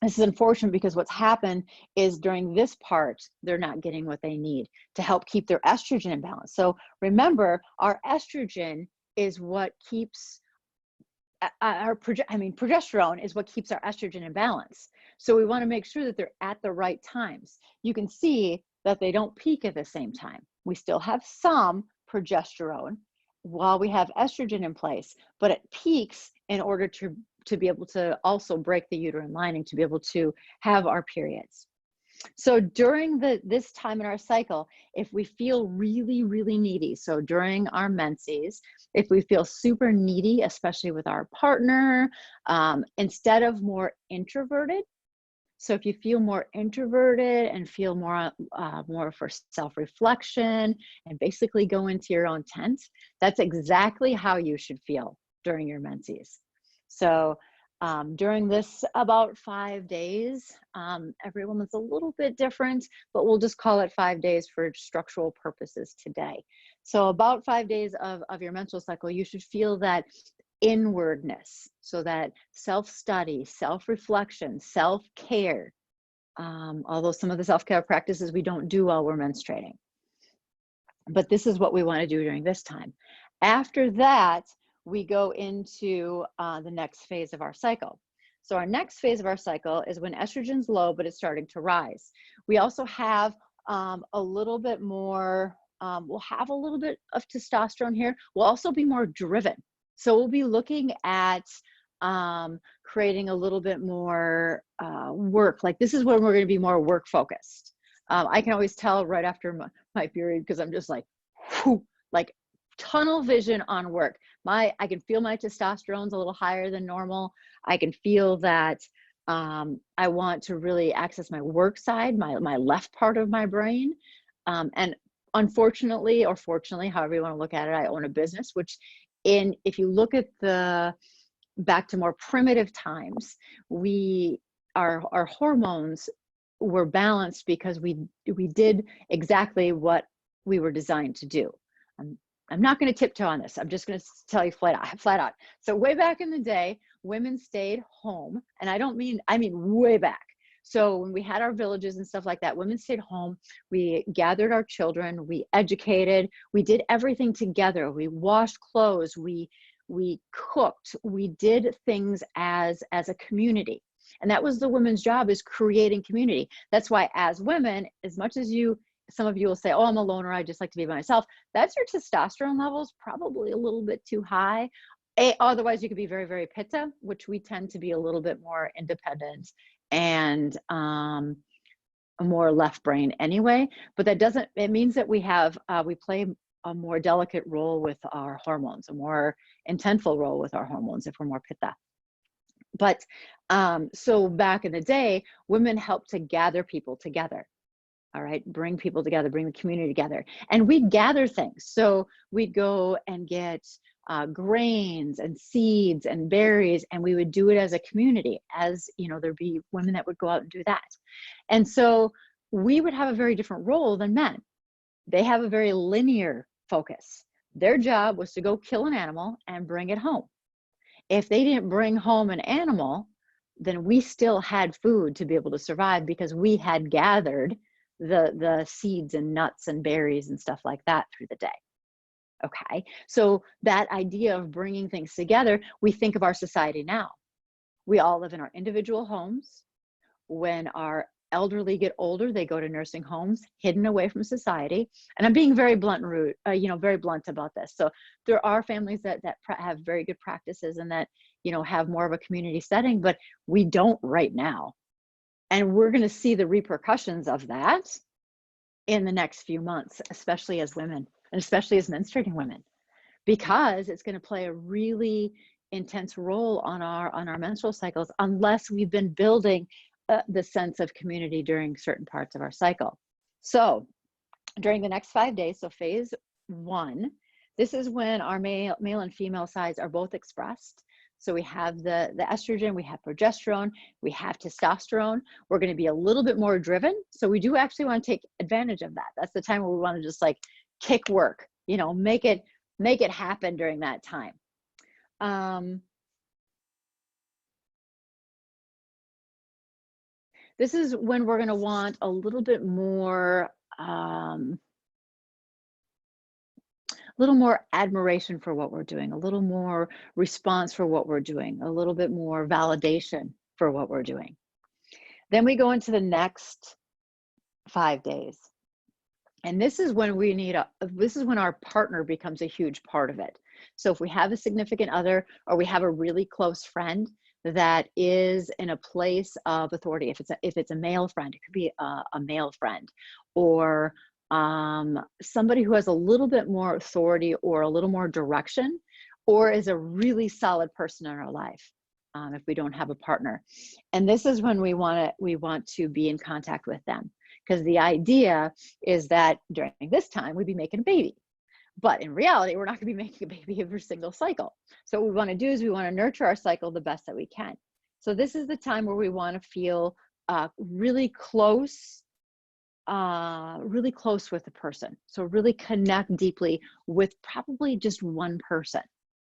this is unfortunate because what's happened is during this part, they're not getting what they need to help keep their estrogen in balance. So remember, our estrogen is what keeps progesterone is what keeps our estrogen in balance. So we want to make sure that they're at the right times. You can see that they don't peak at the same time. We still have some progesterone while we have estrogen in place, but it peaks in order to be able to also break the uterine lining to be able to have our periods. So during this time in our cycle, if we feel really, really needy, so during our menses, if we feel super needy, especially with our partner, instead of more introverted, so if you feel more introverted and feel more for self-reflection and basically go into your own tent, that's exactly how you should feel during your menses. So during this about 5 days, every woman's a little bit different, but we'll just call it 5 days for structural purposes today. So about 5 days of your menstrual cycle, you should feel that inwardness, so that self-study, self-reflection, self-care, although some of the self-care practices we don't do while we're menstruating. But this is what we want to do during this time. After that, we go into the next phase of our cycle. So our next phase of our cycle is when estrogen's low, but it's starting to rise. We also have a little bit more, we'll have a little bit of testosterone here. We'll also be more driven. So we'll be looking at creating a little bit more work. Like this is when we're going to be more work focused. I can always tell right after my period because I'm just like, whew, like tunnel vision on work. I can feel my testosterone's a little higher than normal. I can feel that I want to really access my work side, my left part of my brain. And unfortunately, or fortunately, however you want to look at it, I own a business, which if you look at back to more primitive times, our hormones were balanced because we did exactly what we were designed to do. I'm not going to tiptoe on this. I'm just going to tell you flat out. So way back in the day, women stayed home, and I mean way back. So when we had our villages and stuff like that, women stayed home. We gathered our children, we educated, we did everything together. We washed clothes, we cooked, we did things as a community. And that was the women's job, is creating community. That's why as women, as much as some of you will say, oh, I'm a loner, I just like to be by myself. That's your testosterone levels, probably a little bit too high. Otherwise, you could be very, very pitta, which we tend to be a little bit more independent and more left brain anyway. But it means that we play a more delicate role with our hormones, a more intentful role with our hormones if we're more pitta. But so back in the day, women helped to gather people together. All right, bring people together, bring the community together. And we'd gather things. So we'd go and get grains and seeds and berries, and we would do it as a community. As you know, there'd be women that would go out and do that. And so we would have a very different role than men. They have a very linear focus. Their job was to go kill an animal and bring it home. If they didn't bring home an animal, then we still had food to be able to survive because we had gathered the seeds and nuts and berries and stuff like that through the day. Okay, so that idea of bringing things together, we think of our society now. We all live in our individual homes. When our elderly get older, they go to nursing homes, hidden away from society. And I'm being very blunt and rude, very blunt about this. So there are families that have very good practices and that, have more of a community setting, but we don't right now. And we're going to see the repercussions of that in the next few months, especially as women and especially as menstruating women, because it's going to play a really intense role on our menstrual cycles unless we've been building the sense of community during certain parts of our cycle. So during the next 5 days, so phase 1, this is when our male and female sides are both expressed. So we have the estrogen, we have progesterone, we have testosterone. We're going to be a little bit more driven. So we do actually want to take advantage of that. That's the time where we want to just like kick work, you know, make it happen during that time. This is when we're going to want a little bit more, little more admiration for what we're doing, a little more response for what we're doing, a little bit more validation for what we're doing. Then we go into the next 5 days. And this is when we need this is when our partner becomes a huge part of it. So if we have a significant other or we have a really close friend that is in a place of authority, if it's a male friend, it could be a male friend, or somebody who has a little bit more authority or a little more direction, or is a really solid person in our life, if we don't have a partner. And this is when we want to be in contact with them, because the idea is that during this time we'd be making a baby. But in reality, we're not going to be making a baby every single cycle. So what we want to do is we want to nurture our cycle the best that we can. So this is the time where we want to feel really close with the person. So really connect deeply with probably just one person.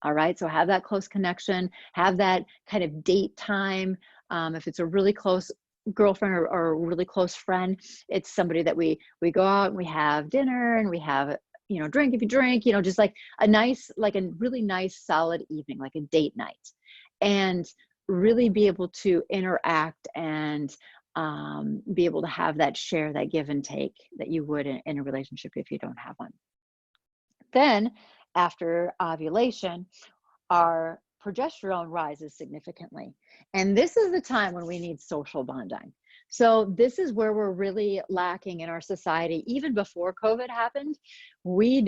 All right. So have that close connection, have that kind of date time. If it's a really close girlfriend or a really close friend, it's somebody that we go out and we have dinner and we have, you know, drink if you drink, you know, just like a really nice solid evening, like a date night, and really be able to interact and be able to have that share, that give and take that you would in a relationship if you don't have one. Then after ovulation, our progesterone rises significantly. And this is the time when we need social bonding. So this is where we're really lacking in our society. Even before COVID happened, we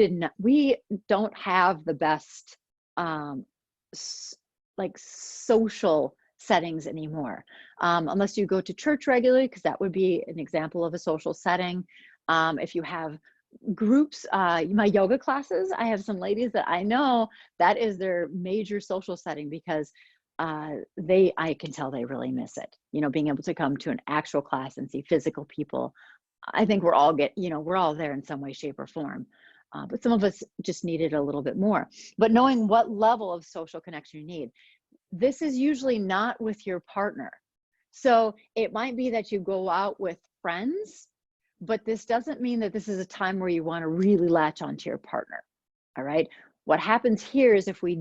don't have the best like social settings anymore, unless you go to church regularly, because that would be an example of a social setting. If you have groups, my yoga classes, I have some ladies that I know that is their major social setting, because I can tell they really miss it, you know, being able to come to an actual class and see physical people. I think we're all there in some way, shape, or form. But some of us just need it a little bit more. But knowing what level of social connection you need, this is usually not with your partner. So it might be that you go out with friends, but this doesn't mean that this is a time where you want to really latch onto your partner. All right. What happens here is if we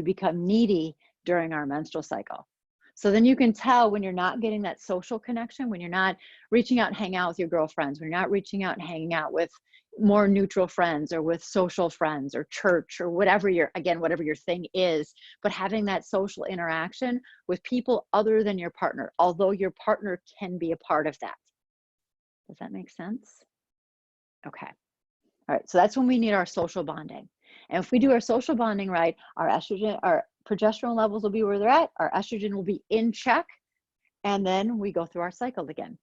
become needy during our menstrual cycle. So then you can tell when you're not getting that social connection, when you're not reaching out and hanging out with your girlfriends, when you're not reaching out and hanging out with more neutral friends or with social friends or church or whatever your thing is, but having that social interaction with people other than your partner, although your partner can be a part of that. Does that make sense? Okay. All right. So that's when we need our social bonding. And if we do our social bonding right, our progesterone levels will be where they're at, our estrogen will be in check, and then we go through our cycle again.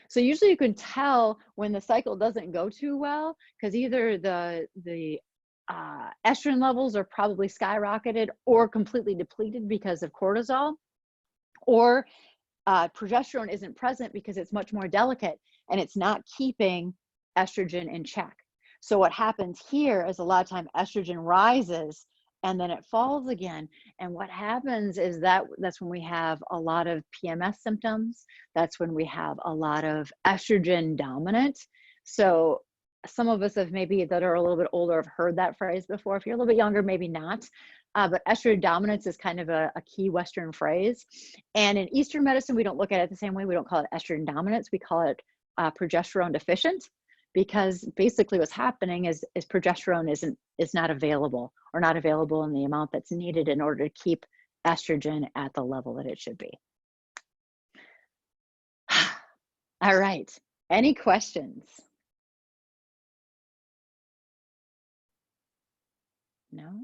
So usually you can tell when the cycle doesn't go too well, because either the estrogen levels are probably skyrocketed or completely depleted because of cortisol, or progesterone isn't present because it's much more delicate and it's not keeping estrogen in check. So what happens here is a lot of time estrogen rises and then it falls again. And what happens is that's when we have a lot of PMS symptoms. That's when we have a lot of estrogen dominant. So some of us that are a little bit older have heard that phrase before. If you're a little bit younger, maybe not. But estrogen dominance is kind of a key Western phrase. And in Eastern medicine, we don't look at it the same way. We don't call it estrogen dominance. We call it progesterone deficient, because basically what's happening is progesterone is not available, or not available in the amount that's needed in order to keep estrogen at the level that it should be. All right. Any questions? No?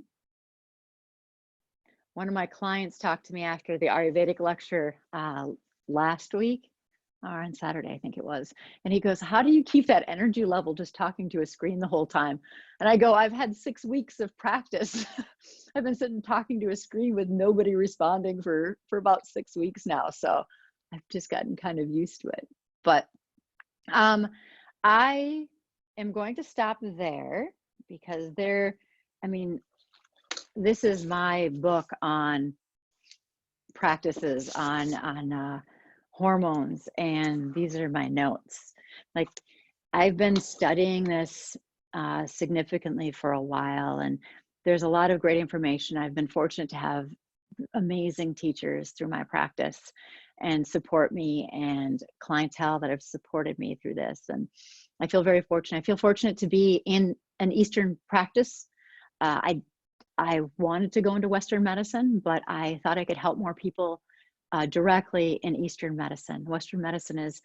One of my clients talked to me after the Ayurvedic lecture last week, or on Saturday, I think it was. And he goes, how do you keep that energy level just talking to a screen the whole time? And I go, I've had 6 weeks of practice. I've been sitting talking to a screen with nobody responding for about 6 weeks now. So I've just gotten kind of used to it. But I am going to stop there because I mean, this is my book on practices on hormones, and these are my notes. Like, I've been studying this significantly for a while, and there's a lot of great information. I've been fortunate to have amazing teachers through my practice and support me, and clientele that have supported me through this. And I feel very fortunate. I feel fortunate to be in an Eastern practice. I wanted to go into Western medicine, but I thought I could help more people directly in Eastern medicine. Western medicine is,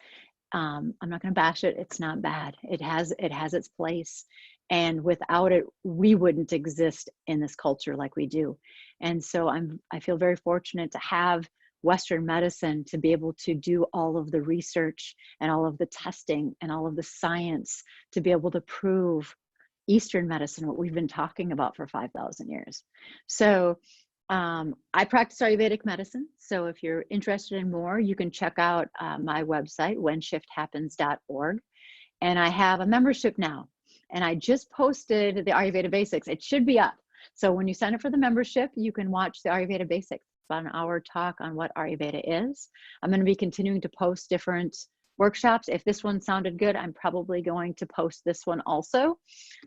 I'm not going to bash it. It's not bad. It has its place. And without it, we wouldn't exist in this culture like we do. And so I feel very fortunate to have Western medicine to be able to do all of the research and all of the testing and all of the science to be able to prove Eastern medicine, what we've been talking about for 5,000 years. So I practice Ayurvedic medicine. So if you're interested in more, you can check out my website, whenshifthappens.org. And I have a membership now. And I just posted the Ayurveda Basics. It should be up. So when you sign up for the membership, you can watch the Ayurveda Basics. It's about an hour talk on what Ayurveda is. I'm going to be continuing to post different workshops. If this one sounded good, I'm probably going to post this one also.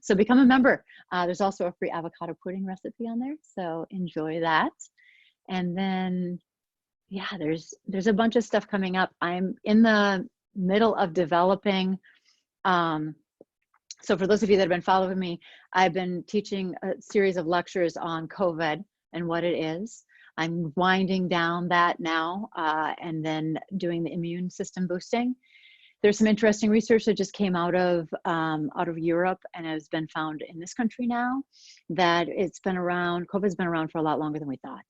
So become a member. There's also a free avocado pudding recipe on there, so enjoy that. And then, yeah, there's a bunch of stuff coming up. I'm in the middle of developing. So for those of you that have been following me, I've been teaching a series of lectures on COVID and what it is. I'm winding down that now, and then doing the immune system boosting. There's some interesting research that just came out of Europe and has been found in this country now, that COVID's been around for a lot longer than we thought.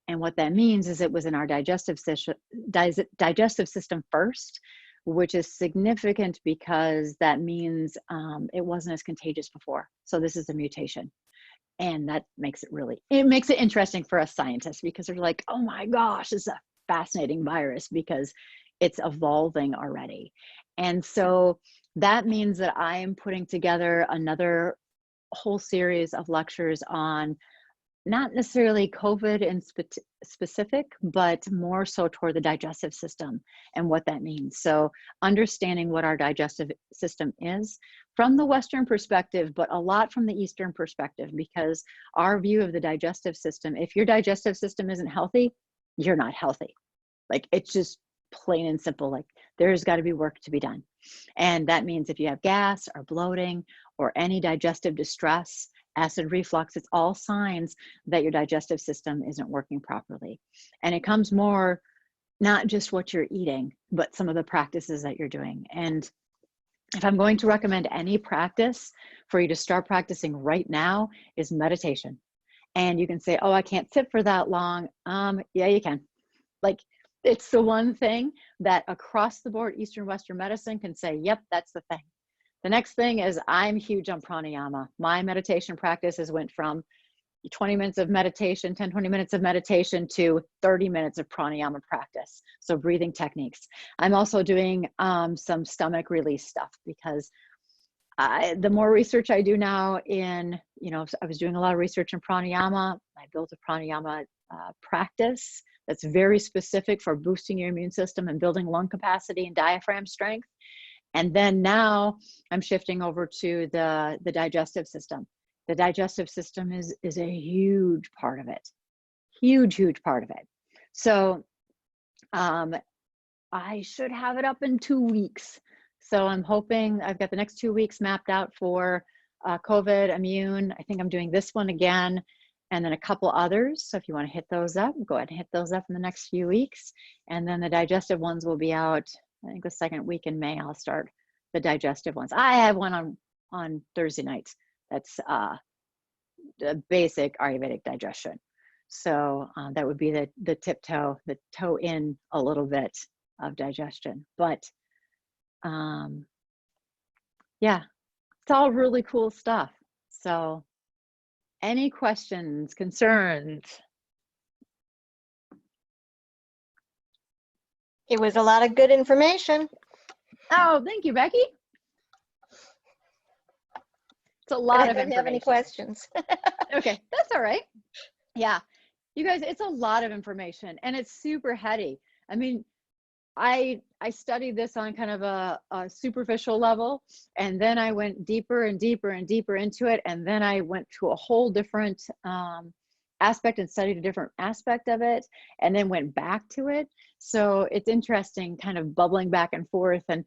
And what that means is it was in our digestive system first, which is significant because that means it wasn't as contagious before. So this is a mutation. And that makes it interesting for us scientists, because they're like, oh my gosh, this is a fascinating virus because it's evolving already. And so that means that I am putting together another whole series of lectures on not necessarily COVID in specific, but more so toward the digestive system and what that means. So understanding what our digestive system is from the Western perspective, but a lot from the Eastern perspective, because our view of the digestive system, if your digestive system isn't healthy, you're not healthy. Like, it's just plain and simple. Like, there's got to be work to be done. And that means if you have gas or bloating or any digestive distress, acid reflux, it's all signs that your digestive system isn't working properly. And it comes more, not just what you're eating, but some of the practices that you're doing. And if I'm going to recommend any practice for you to start practicing right now, is meditation. And you can say, oh, I can't sit for that long. Yeah, you can. Like, it's the one thing that across the board, Eastern Western medicine can say, yep, that's the thing. The next thing is, I'm huge on pranayama. My meditation practices went from 20 minutes of meditation, 10, 20 minutes of meditation to 30 minutes of pranayama practice. So breathing techniques. I'm also doing some stomach release stuff, because the more research I do now in, I was doing a lot of research in pranayama. I built a pranayama practice that's very specific for boosting your immune system and building lung capacity and diaphragm strength. And then now I'm shifting over to the digestive system. The digestive system is a huge part of it. Huge part of it. So I should have it up in 2 weeks. So I'm hoping I've got the next 2 weeks mapped out for COVID, immune. I think I'm doing this one again, and then a couple others. So if you want to hit those up, go ahead and hit those up in the next few weeks. And then the digestive ones will be out, I think the second week in May. I'll start the digestive ones. I have one on Thursday nights. That's the basic Ayurvedic digestion. So that would be the tiptoe, the toe in a little bit of digestion. But yeah, it's all really cool stuff. So any questions, concerns? It was a lot of good information. Oh, thank you, Becky. It's a lot I of don't have any information. questions. Okay, that's all right. Yeah, you guys, it's a lot of information and it's super heady. I mean, I studied this on kind of a superficial level, and then I went deeper and deeper and deeper into it, and then I went to a whole different aspect and studied a different aspect of it, and then went back to it. So it's interesting, kind of bubbling back and forth. And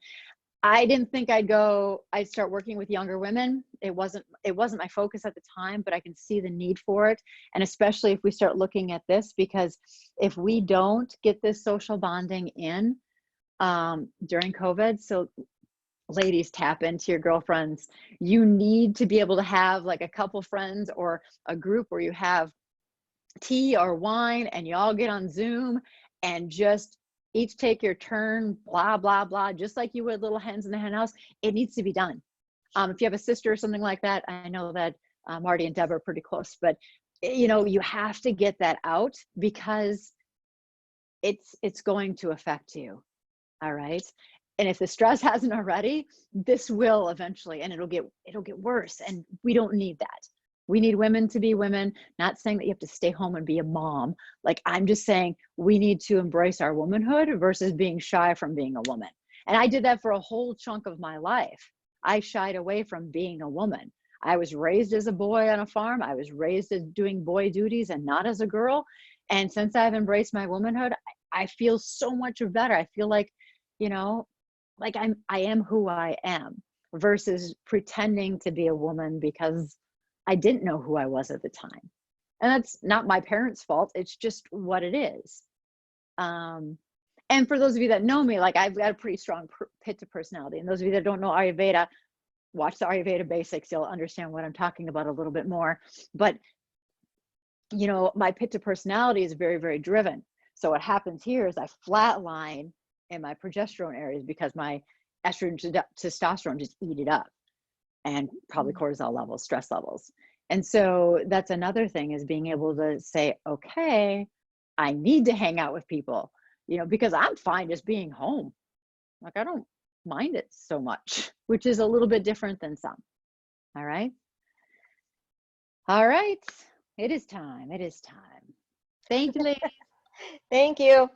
I didn't think I'd start working with younger women. It wasn't my focus at the time, but I can see the need for it. And especially if we start looking at this, because if we don't get this social bonding in during COVID, so ladies, tap into your girlfriends. You need to be able to have like a couple friends or a group where you have tea or wine and you all get on Zoom and just each take your turn, blah, blah, blah, just like you would little hens in the hen house. It needs to be done. If you have a sister or something like that, I know that Marty and Deb are pretty close, but you know, you have to get that out because it's going to affect you. All right. And if the stress hasn't already, this will eventually, and it'll get worse. And we don't need that. We need women to be women, not saying that you have to stay home and be a mom. Like, I'm just saying we need to embrace our womanhood versus being shy from being a woman. And I did that for a whole chunk of my life. I shied away from being a woman. I was raised as a boy on a farm. I was raised as doing boy duties and not as a girl. And since I've embraced my womanhood, I feel so much better. I feel like, you know, like I am who I am versus pretending to be a woman because I didn't know who I was at the time. And that's not my parents' fault. It's just what it is. And for those of you that know me, like I've got a pretty strong Pitta personality. And those of you that don't know Ayurveda, watch the Ayurveda basics. You'll understand what I'm talking about a little bit more. But, you know, my Pitta personality is very, very driven. So what happens here is I flatline in my progesterone areas because my estrogen, testosterone just eat it up. And probably cortisol levels, stress levels. And so that's another thing, is being able to say, okay, I need to hang out with people, you know, because I'm fine just being home. Like, I don't mind it so much, which is a little bit different than some. All right. All right. It is time. It is time. Thank you, ladies. Thank you.